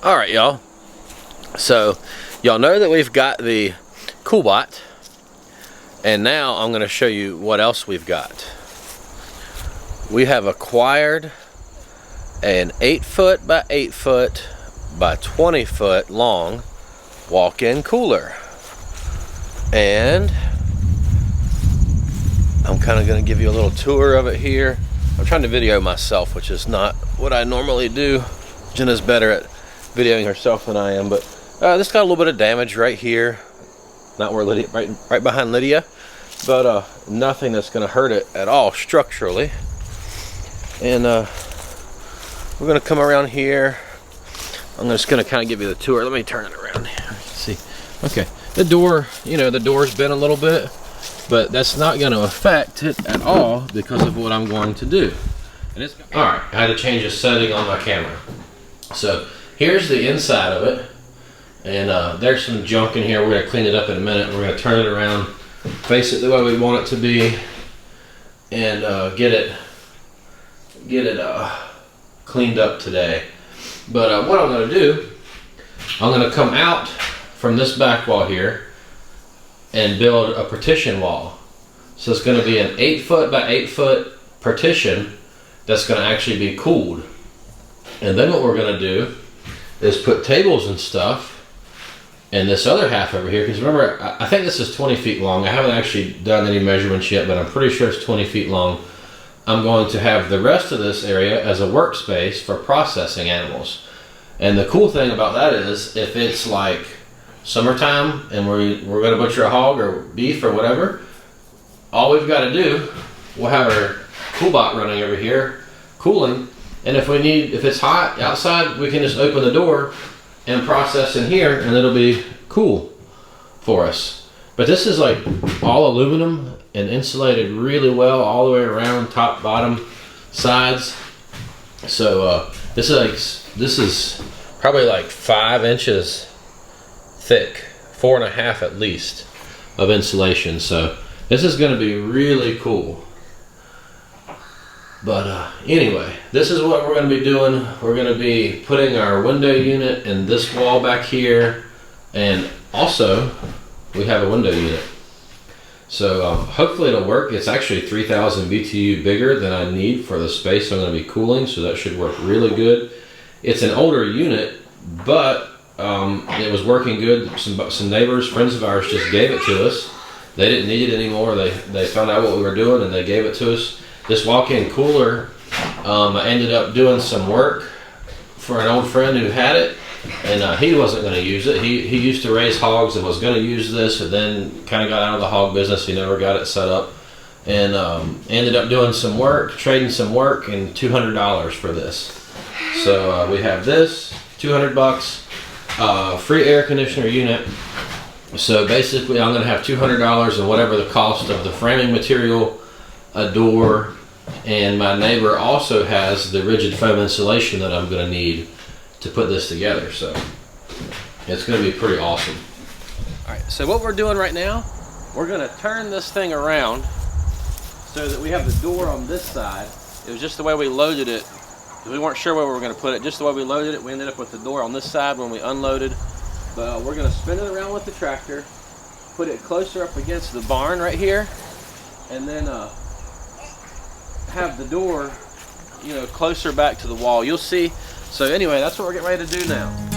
All right, y'all. So y'all know that we've got the CoolBot, and now I'm going to show you what else we've got. We have acquired an 8-foot by 8-foot by 20-foot long walk-in cooler, and I'm kind of going to give you a little tour of it here. I'm trying to video myself, which is not what I normally do. Jenna's better at videoing herself than I am, but this got a little bit of damage right here, not where Lydia, right behind Lydia, but nothing that's going to hurt it at all structurally. And we're going to come around here. I'm just going to kind of give you the tour. Let me turn it around here. See, okay, the door, you know, the door's been a little bit, but that's not going to affect it at all because of what I'm going to do. And it's all right. I had to change the setting on my camera. So here's the inside of it, and there's some junk in here. We're going to clean it up in a minute. We're going to turn it around, face it the way we want it to be, and get it cleaned up today. But what I'm going to do, I'm going to come out from this back wall here and build a partition wall. So it's going to be an 8-foot by 8-foot partition that's going to actually be cooled. And then what we're going to do is put tables and stuff in this other half over here, because remember, I think this is 20 feet long. I haven't actually done any measurements yet, but I'm pretty sure it's 20 feet long. I'm going to have the rest of this area as a workspace for processing animals. And the cool thing about that is, if it's like summertime and we're going to butcher a hog or beef or whatever, all we've got to do, we'll have our CoolBot running over here, cooling. And if it's hot outside, we can just open the door and process in here, and it'll be cool for us. But this is like all aluminum and insulated really well all the way around, top, bottom, sides. So this is probably like 5 inches thick, 4.5 at least, of insulation. So this is going to be really cool. But anyway, this is what we're going to be doing. We're going to be putting our window unit in this wall back here, and also we have a window unit. So hopefully it'll work. It's actually 3,000 BTU bigger than I need for the space I'm going to be cooling, so that should work really good. It's an older unit, but it was working good. Some neighbors, friends of ours, just gave it to us. They didn't need it anymore. They found out what we were doing and they gave it to us. This walk-in cooler, I ended up doing some work for an old friend who had it, and he wasn't going to use it. He used to raise hogs and was going to use this, and then kind of got out of the hog business. He never got it set up, and ended up doing some work, trading some work, and $200 for this. So we have this, $200, free air conditioner unit. So basically I'm going to have $200 and whatever the cost of the framing material, a door, and my neighbor also has the rigid foam insulation that I'm going to need to put this together. So it's going to be pretty awesome. All right, so what we're doing right now, we're going to turn this thing around so that we have the door on this side. It was just the way we loaded it. We weren't sure where we were going to put it. Just the way we loaded it, we ended up with the door on this side when we unloaded. But we're going to spin it around with the tractor, put it closer up against the barn right here, and then have the door, you know, closer back to the wall. You'll see. So anyway, that's what we're getting ready to do now.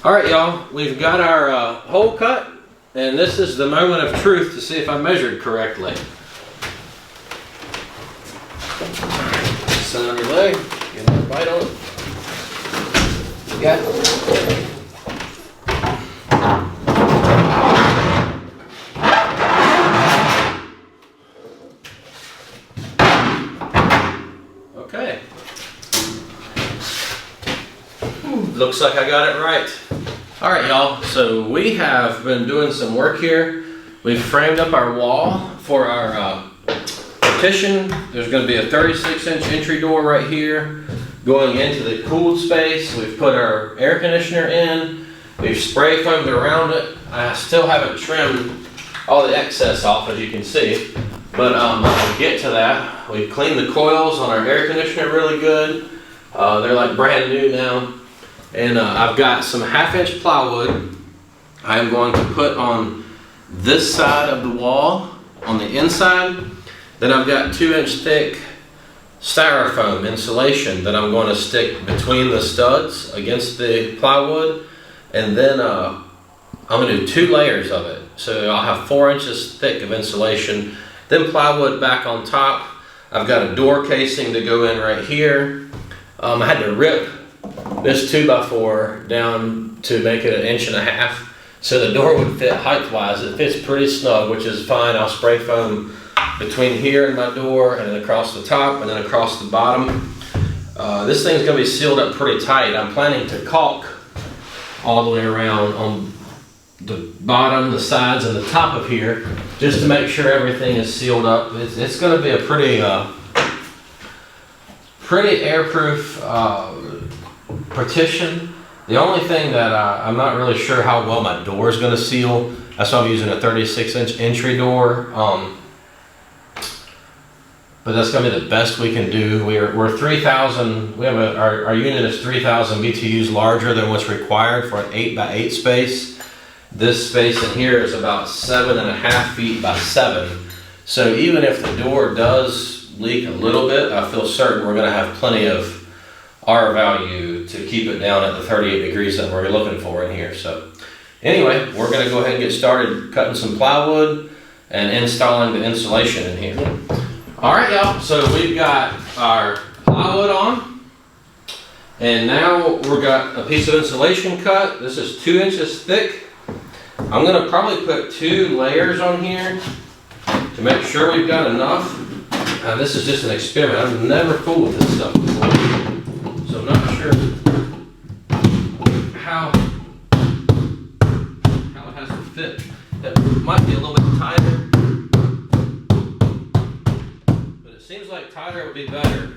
All right, y'all, we've got our hole cut, and this is the moment of truth to see if I measured correctly. Sit on your leg, get another bite on it. You got it. Okay. Looks like I got it right. All right, y'all, so we have been doing some work here. We've framed up our wall for our partition. There's going to be a 36-inch entry door right here going into the cooled space. We've put our air conditioner in. We've spray foamed around it. I still haven't trimmed all the excess off, as you can see, but I'll get to that. We've cleaned the coils on our air conditioner really good. They're like brand new now. And I've got some 1/2-inch plywood I'm going to put on this side of the wall on the inside. Then I've got 2-inch thick styrofoam insulation that I'm going to stick between the studs against the plywood. And then I'm going to do 2 layers of it. So I'll have 4 inches thick of insulation, then plywood back on top. I've got a door casing to go in right here. I had to rip this 2x4 down to make it 1.5 inches so the door would fit height-wise. It fits pretty snug, which is fine. I'll spray foam between here and my door, and then across the top, and then across the bottom. This thing's going to be sealed up pretty tight. I'm planning to caulk all the way around on the bottom, the sides, and the top of here, just to make sure everything is sealed up. It's going to be a pretty airproof partition. The only thing that I'm not really sure how well my door is going to seal. That's why I'm using a 36-inch entry door. But that's going to be the best we can do. We're 3,000. We have our unit is 3,000 BTUs larger than what's required for an 8x8 space. This space in here is about 7.5 feet by 7. So even if the door does leak a little bit, I feel certain we're going to have plenty of R value to keep it down at the 38 degrees that we're looking for in here. So anyway, we're going to go ahead and get started cutting some plywood and installing the insulation in here. All right, y'all, so we've got our plywood on, and now we've got a piece of insulation cut. This is 2 inches thick. I'm going to probably put 2 layers on here to make sure we've got enough. This is just an experiment. I've never fooled with this stuff before, so I'm not sure how it has to fit. It might be a little bit tighter, but it seems like tighter would be better.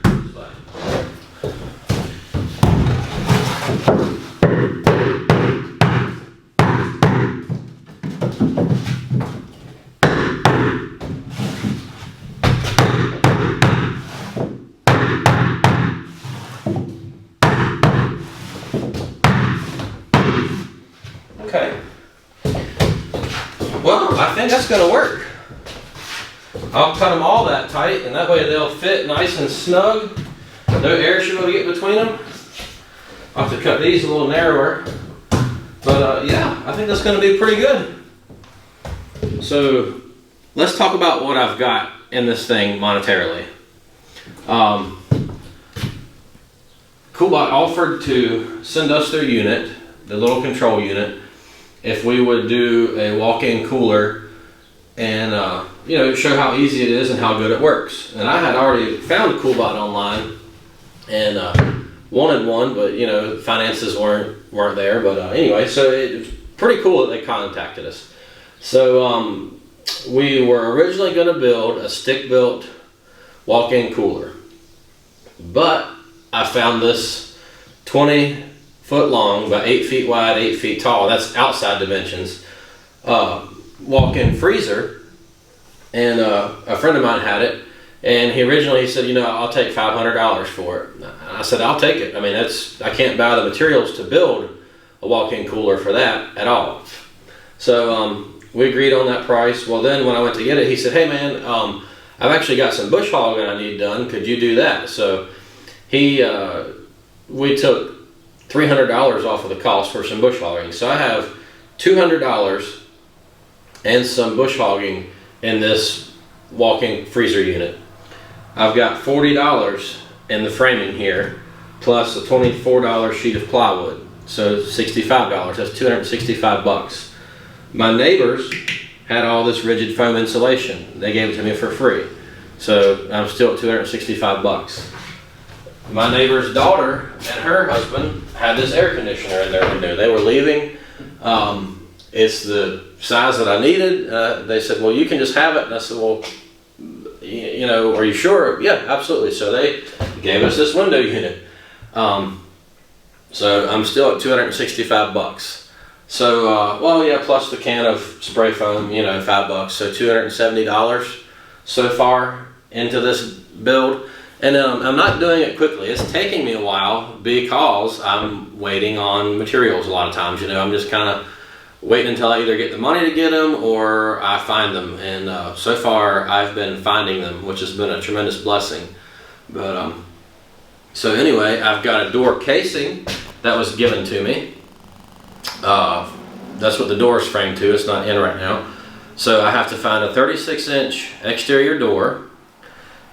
Okay. Well, I think that's going to work. I'll cut them all that tight, and that way they'll fit nice and snug. No air should be able to get between them. I'll have to cut these a little narrower. But yeah, I think that's going to be pretty good. So let's talk about what I've got in this thing monetarily. Coolbot offered to send us their unit, the little control unit, if we would do a walk-in cooler and you know, show how easy it is and how good it works. And I had already found Coolbot online and wanted one, but you know, finances weren't there. But anyway, so it's pretty cool that they contacted us. So we were originally going to build a stick-built walk-in cooler, but I found this 20-foot long, about 8 feet wide, 8 feet tall. That's outside dimensions. Walk-in freezer, and a friend of mine had it, and he said, you know, I'll take $500 for it. And I said, I'll take it. I mean, I can't buy the materials to build a walk-in cooler for that at all. So we agreed on that price. Well, then when I went to get it, he said, hey man, I've actually got some bush hogging I need done. Could you do that? So we took $300 off of the cost for some bush hogging. So I have $200 and some bush hogging in this walk-in freezer unit. I've got $40 in the framing here, plus a $24 sheet of plywood. So $65, that's 265 bucks. My neighbors had all this rigid foam insulation. They gave it to me for free. So I'm still at 265 bucks. My neighbor's daughter and her husband had this air conditioner in their window. They were leaving. It's the size that I needed. They said, well, you can just have it. And I said, well, you know, are you sure? Yeah, absolutely. So they gave us this window unit. So I'm still at 265 bucks. So, well, yeah, plus the can of spray foam, you know, $5. So $270 so far into this build. And I'm not doing it quickly. It's taking me a while because I'm waiting on materials a lot of times. You know, I'm just kind of waiting until I either get the money to get them or I find them. And so far I've been finding them, which has been a tremendous blessing. But so anyway, I've got a door casing that was given to me. That's what the door is framed to. It's not in right now. So I have to find a 36-inch exterior door.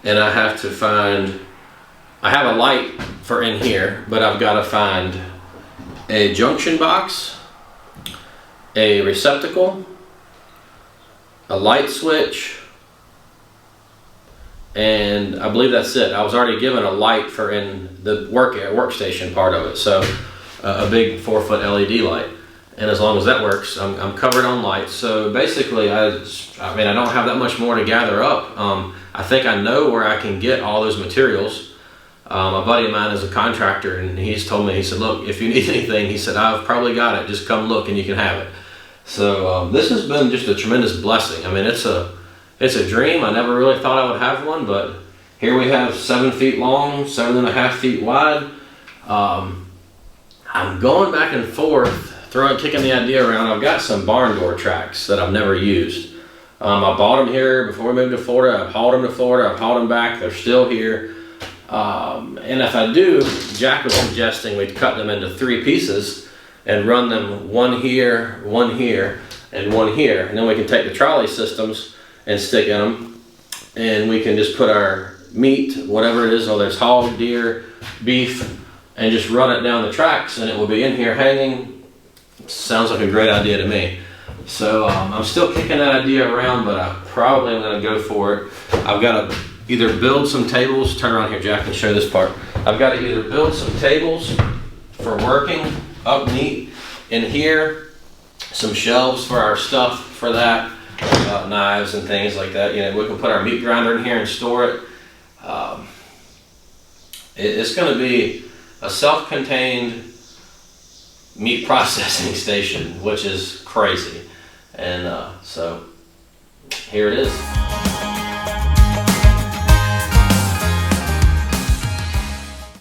And I have to find, I have a light for in here, but I've got to find a junction box, a receptacle, a light switch, and I believe that's it. I was already given a light for in the workstation part of it, so a big 4-foot LED light. And as long as that works, I'm covered on lights. So basically, I mean, I don't have that much more to gather up. I think I know where I can get all those materials. A buddy of mine is a contractor, and he's told me, he said, look, if you need anything, he said, I've probably got it. Just come look and you can have it. So this has been just a tremendous blessing. I mean, it's a dream. I never really thought I would have one, but here we have 7 feet long, 7.5 feet wide. I'm going back and forth, kicking the idea around. I've got some barn door tracks that I've never used. I bought them here before we moved to Florida. I've hauled them to Florida. I've hauled them back. They're still here. And if I do, Jack was suggesting we'd cut them into 3 pieces and run them one here, and one here. And then we can take the trolley systems and stick in them. And we can just put our meat, whatever it is, whether it's hog, deer, beef, and just run it down the tracks, and it will be in here hanging. Sounds like a great idea to me. So I'm still kicking that idea around, but I probably am going to go for it. I've got to either build some tables. Turn around here, Jack, and show this part. I've got to either build some tables for working up neat in here, some shelves for our stuff for that, knives and things like that. You know, we can put our meat grinder in here and store it. It's going to be a self-contained meat processing station, which is crazy. And so here it is.